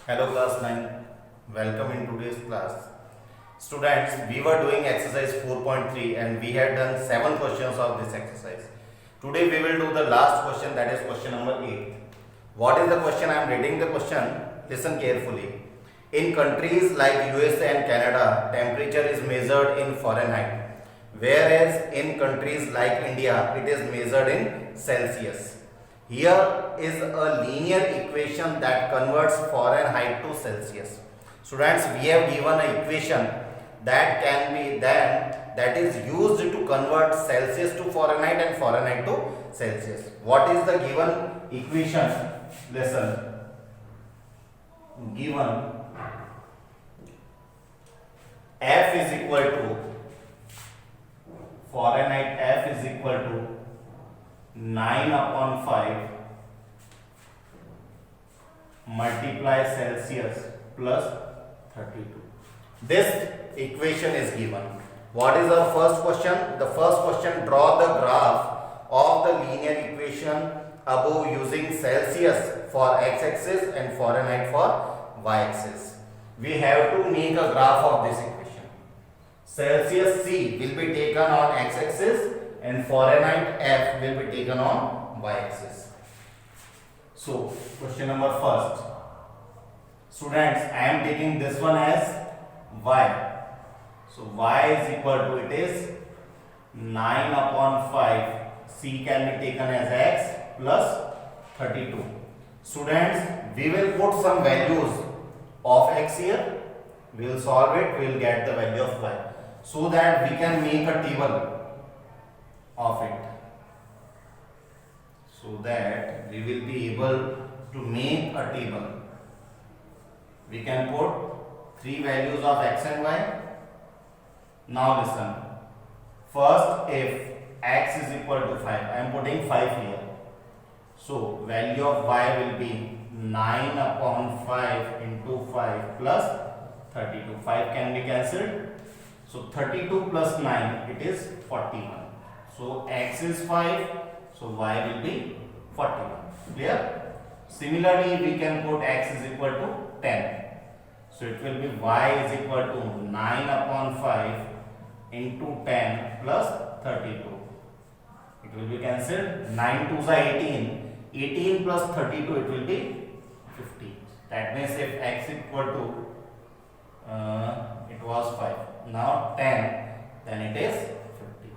Hello class 9, welcome in today's class. Students, we were doing exercise 4.3 and we had done 7 questions of this exercise. Today we will do the last question, that is question number 8. What is the question? I am reading the question, listen carefully. In countries like USA and Canada, temperature is measured in Fahrenheit, whereas in countries like India, it is measured in Celsius. Here is a linear equation that converts Fahrenheit to Celsius. Students, we have given an equation that can be that is used to convert Celsius to Fahrenheit and Fahrenheit to Celsius. What is the given equation? Listen. Given F is equal to Fahrenheit, F is equal to 9 upon 5 multiply Celsius plus 32. This equation is given. What is our first question? The first question, draw the graph of the linear equation above using Celsius for x-axis and Fahrenheit for y-axis. We have to make a graph of this equation. Celsius C will be taken on x-axis and Fahrenheit F will be taken on y-axis. So, question number first. Students, I am taking this one as y. So, y is equal to, it is 9 upon 5. C can be taken as x plus 32. Students, we will put some values of x here. We will solve it, we will get the value of y. So that we can make a table of it, so that we will be able to make a table. We can put 3 values of x and y. Now listen, first if x is equal to 5, I am putting 5 here, so value of y will be 9 upon 5 into 5 plus 32. 5 can be cancelled, so 32 plus 9, it is 41. So x is 5, so y will be 41. Clear? Similarly, we can put x is equal to 10. So it will be y is equal to 9 upon 5 into 10 plus 32. It will be cancelled. 9 2s are 18. 18 plus 32, it will be 50. That means if x equal to it was 5. Now 10, then it is 50.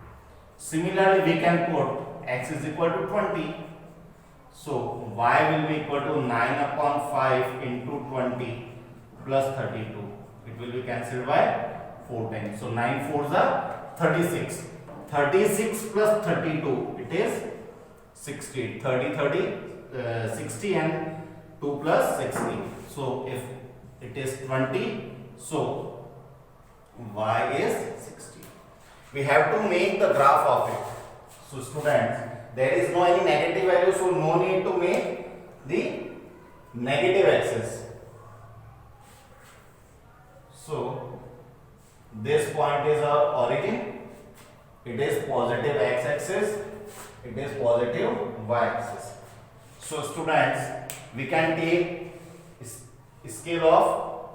Similarly, we can put x is equal to 20. So y will be equal to 9 upon 5 into 20 plus 32. It will be cancelled by 4 times. So 9 4s are 36. 36 plus 32, it is 60. 60 and 2 plus 60. So if it is 20, so y is 60. We have to make the graph of it. So students, there is no any negative value, so no need to make the negative axis. So this point is our origin. It is positive x-axis. It is positive y-axis. So students, we can take scale of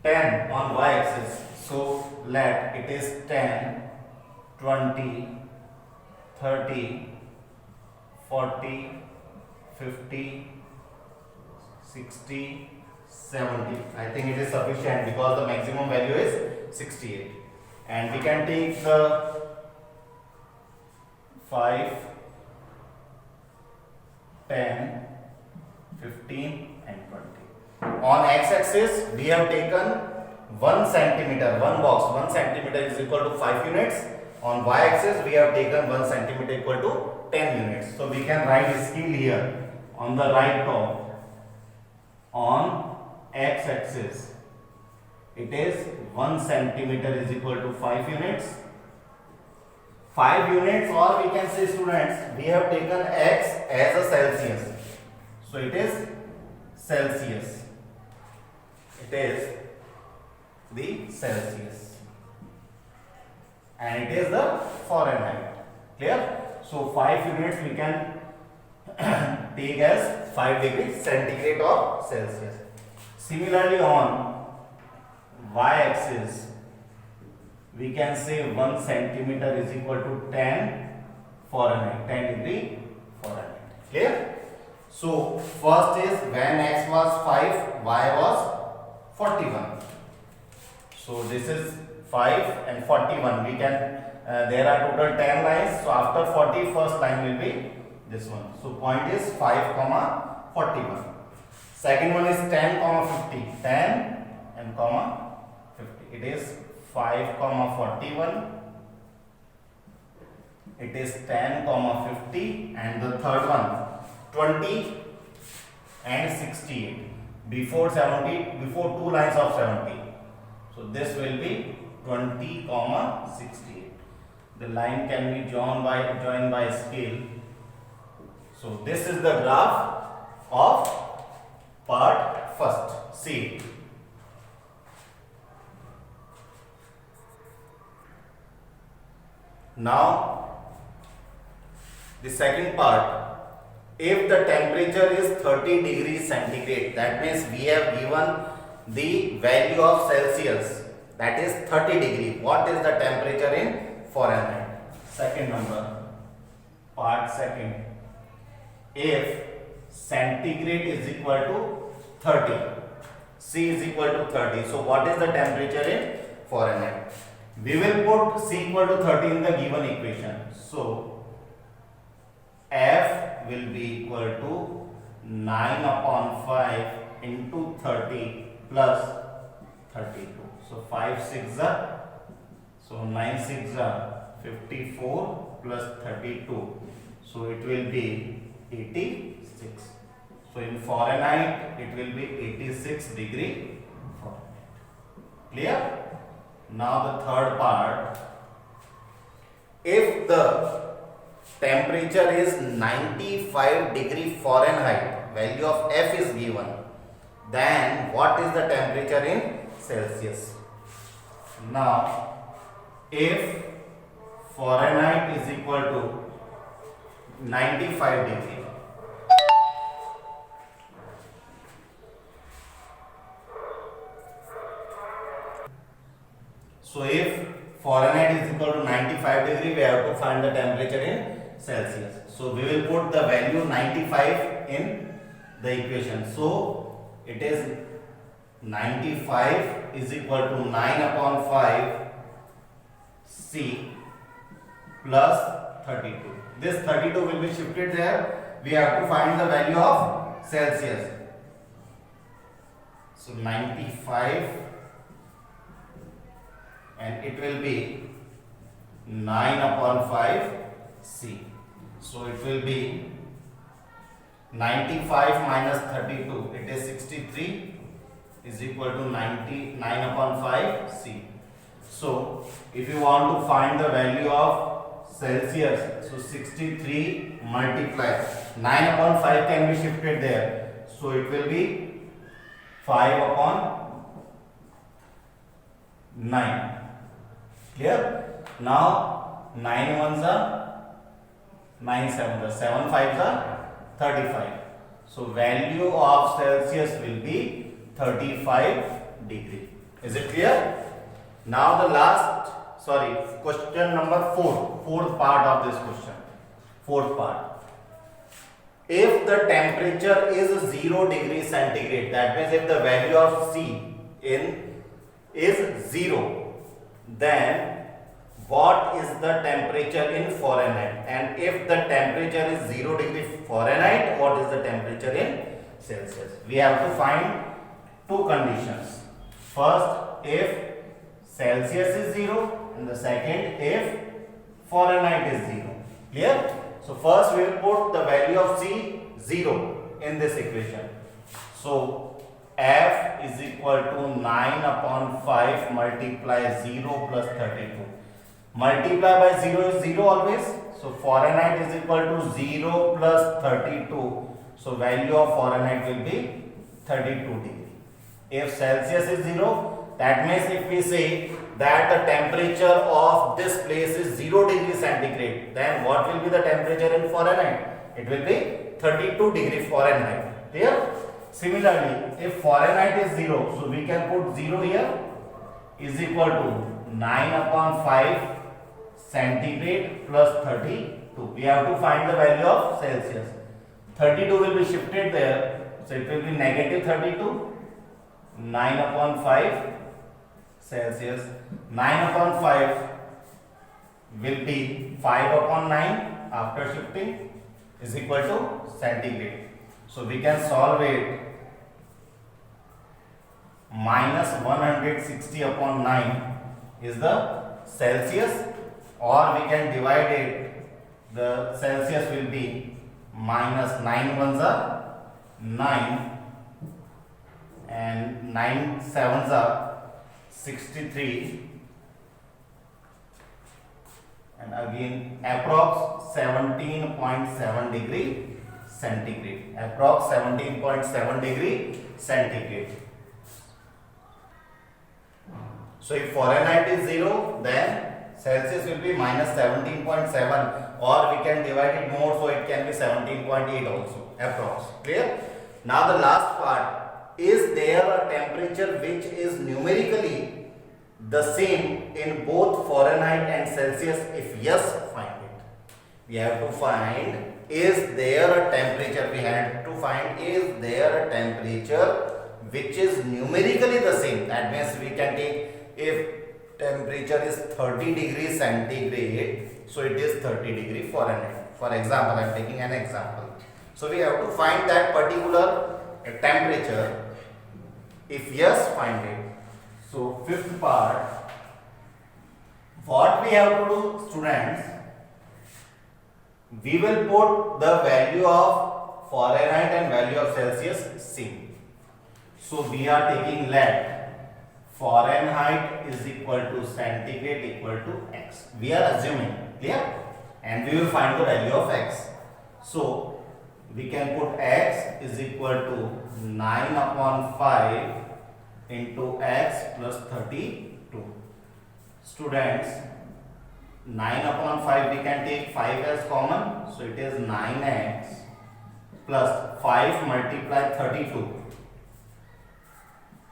10 on y-axis. So let it is 10, 20, 30, 40, 50, 60, 70. I think it is sufficient because the maximum value is 68. And we can take the 5, 10, 15 and 20. On x-axis, we have taken 1 centimeter, one box, 1 centimeter is equal to 5 units. On y-axis, we have taken 1 centimeter equal to 10 units. So we can write scale here on the right top. On x-axis, it is 1 centimeter is equal to 5 units. 5 units, or we can say students, we have taken x as a Celsius. So it is Celsius. It is the Celsius. And it is the Fahrenheit. Clear? So 5 units we can take as 5 degrees centigrade or Celsius. Similarly on y-axis we can say 1 centimeter is equal to 10 Fahrenheit, 10 degree Fahrenheit. Clear? So first is when x was 5, y was 41. So this is 5 and 41. We can there are total 10 lines. So after 40, first line will be this one. So point is 5 comma 41. Second one is 10 comma 50. 10 and comma 50. It is 5 comma 41. It is 10 comma 50, and the third one 20 and 68. Before 70, before two lines of 70. So this will be 20 comma 68. The line can be joined by scale. So this is the graph of part first. See it. Now the second part, if the temperature is 30 degrees centigrade, that means we have given the value of Celsius, that is 30 degree. What is the temperature in Fahrenheit? Second number, part second. If centigrade is equal to 30, C is equal to 30. So what is the temperature in Fahrenheit? We will put C equal to 30 in the given equation. So F will be equal to 9 upon 5 into 30 plus 32. So 5 6 are, so 9 6 are 54 plus 32. So it will be 86. So in Fahrenheit it will be 86 degree Fahrenheit. Clear? Now the third part. If the temperature is 95 degree Fahrenheit, value of F is given, then what is the temperature in Celsius? Now if Fahrenheit is equal to 95 degree, so if Fahrenheit is equal to 95 degree, we have to find the temperature in Celsius. So we will put the value 95 in the equation. So it is 95 is equal to 9 upon 5 C plus 32. This 32 will be shifted there. We have to find the value of Celsius. So 95, and it will be 9 upon 5 C. So it will be 95 minus 32, it is 63, is equal to 99 upon 5 C. So if you want to find the value of Celsius, so 63 multiply 9 upon 5 can be shifted there. So it will be 5 upon 9. Clear? Now 9 ones are 9 sevens are 7 fives are 35. So value of Celsius will be 35 degree. Is it clear? Now the question number 4, fourth part of this question. Fourth part. If the temperature is 0 degree centigrade, that means if the value of C is 0, then what is the temperature in Fahrenheit? And if the temperature is 0 degree Fahrenheit, what is the temperature in Celsius? We have to find two conditions. First, if Celsius is 0, and the second, if Fahrenheit is 0. Clear? So first we will put the value of C 0 in this equation. So F is equal to 9 upon 5 multiply 0 plus 32. Multiply by 0 is 0 always. So Fahrenheit is equal to 0 plus 32. So value of Fahrenheit will be 32 degree. If Celsius is 0, that means if we say that the temperature of this place is 0 degree centigrade, then what will be the temperature in Fahrenheit? It will be 32 degree Fahrenheit. Clear? Similarly, if Fahrenheit is 0, so we can put 0 here, is equal to 9 upon 5 centigrade plus 32. We have to find the value of Celsius. 32 will be shifted there, so it will be negative 32. 9 upon 5 Celsius. 9 upon 5 will be 5 upon 9 after shifting is equal to centigrade. So we can solve it. Minus 160 upon 9 is the Celsius, or we can divide it. The Celsius will be minus 9 ones are 9 and 9 sevens are 63, and again approx 17.7 degree centigrade. Approx 17.7 degree centigrade. So if Fahrenheit is 0, then Celsius will be minus 17.7, or we can divide it more, so it can be 17.8 also, approx. Clear? Now the last part. Is there a temperature which is numerically the same in both Fahrenheit and Celsius? If yes, find it. We have to find, is there a temperature? We have to find, is there a temperature which is numerically the same? That means we can take, if temperature is 30 degrees centigrade, so it is 30 degree Fahrenheit. For example, I am taking an example. So we have to find that particular temperature. If yes, find it. So fifth part, what we have to do, students, we will put the value of Fahrenheit and value of Celsius same. So we are taking let Fahrenheit is equal to centigrade equal to x. We are assuming, clear? And we will find the value of x. So we can put x is equal to 9 upon 5 into x plus 32. Students, 9 upon 5 we can take 5 as common, so it is 9x plus 5 multiply 32.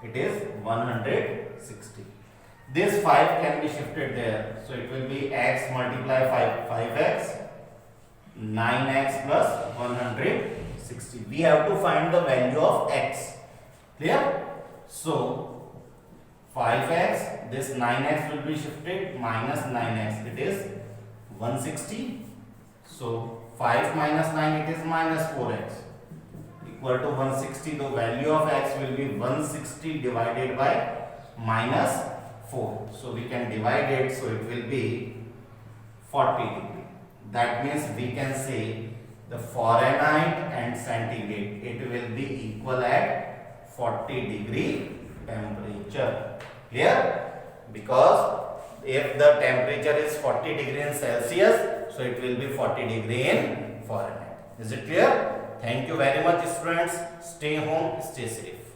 It is 160. This 5 can be shifted there, so it will be x multiply 5x, 9x plus 160. We have to find the value of x. Clear? So 5x, this 9x will be shifted, minus 9x, it is 160. So 5 minus 9, it is minus 4x, equal to 160. The value of x will be 160 divided by minus 4. So we can divide it, so it will be 40 degree. That means we can say the Fahrenheit and centigrade, it will be equal at 40 degree temperature. Clear? Because if the temperature is 40 degree in Celsius, so it will be 40 degree in Fahrenheit. Is it clear? Thank you very much, students. Stay home, stay safe.